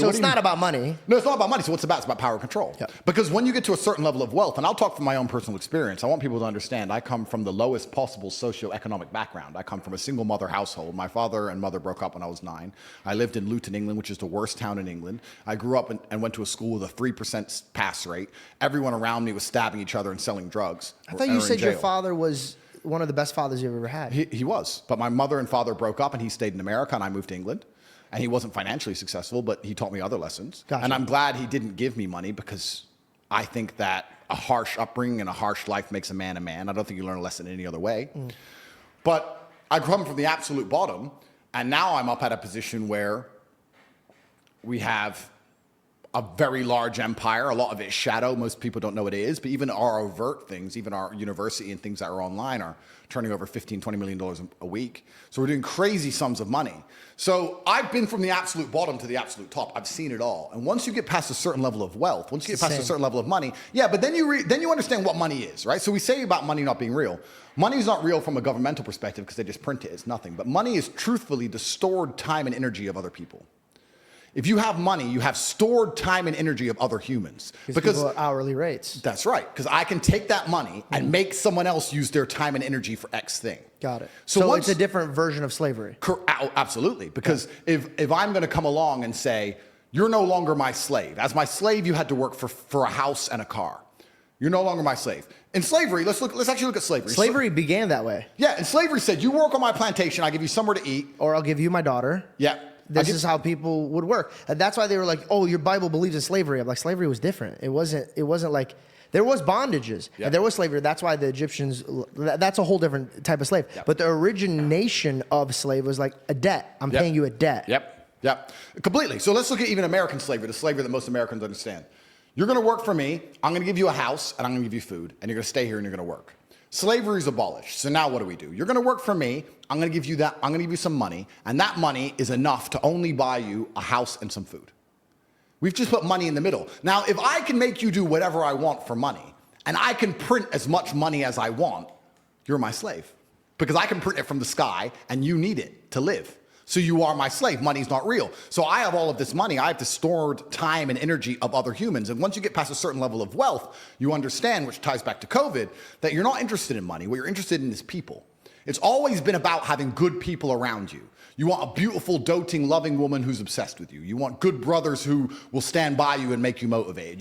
So it's not about money. No, it's not about money. So what's it about? It's about power and control. Yep. Because when you get to a certain level of wealth, and I'll talk from my own personal experience, I want people to understand I come from the lowest possible socioeconomic background. I come from a single mother household. My father and mother broke up when I was 9. I lived in Luton, England, which is the worst town in England. I grew up and went to a school with a 3% pass rate. Everyone around me was stabbing each other and selling drugs. I thought you said your father was one of the best fathers you've ever had. He was. But my mother and father broke up, and he stayed in America, and I moved to England. And he wasn't financially successful, but he taught me other lessons. Gotcha. And I'm glad he didn't give me money, because I think that a harsh upbringing and a harsh life makes a man a man. I don't think you learn a lesson any other way. But I come from the absolute bottom, and now I'm up at a position where we have a very large empire. A lot of it is shadow. Most people don't know what it is. But even our overt things, even our university and things that are online, are turning over $15, $20 million a week. So we're doing crazy sums of money. So I've been from the absolute bottom to the absolute top. I've seen it all. And once you get past a certain level of wealth, once you get past a certain level of money, yeah, but then you understand what money is, right? So we say about money not being real. Money is not real from a governmental perspective because they just print it. It's nothing. But money is truthfully the stored time and energy of other people. If you have money, you have stored time and energy of other humans. Because people are hourly rates. That's right. Because I can take that money and make someone else use their time and energy for X thing. Got it. So it's a different version of slavery. Absolutely. Because if I'm going to come along and say, you're no longer my slave. As my slave, you had to work for a house and a car. You're no longer my slave. In slavery, let's actually look at slavery. Slavery began that way. Yeah, and slavery said, you work on my plantation, I give you somewhere to eat. Or I'll give you my daughter. Yeah. This is how people would work. And that's why they were like, oh, your Bible believes in slavery. I'm like, slavery was different. It wasn't like, there was bondages. Yep. And there was slavery. That's why the Egyptians, that's a whole different type of slave. Yep. But the origination of slave was like a debt. I'm paying you a debt. Yep. Completely. So let's look at even American slavery, the slavery that most Americans understand. You're going to work for me. I'm going to give you a house, and I'm going to give you food, and you're going to stay here, and you're going to work. Slavery is abolished. So now what do? You're going to work for me. I'm going to give you that. I'm going to give you some money. And that money is enough to only buy you a house and some food. We've just put money in the middle. Now, if I can make you do whatever I want for money, and I can print as much money as I want, you're my slave. Because I can print it from the sky, and you need it to live. So you are my slave. Money's not real. So I have all of this money. I have the stored time and energy of other humans. And once you get past a certain level of wealth, you understand, which ties back to COVID, that you're not interested in money. What you're interested in is people. It's always been about having good people around you. You want a beautiful, doting, loving woman who's obsessed with you. You want good brothers who will stand by you and make you motivated.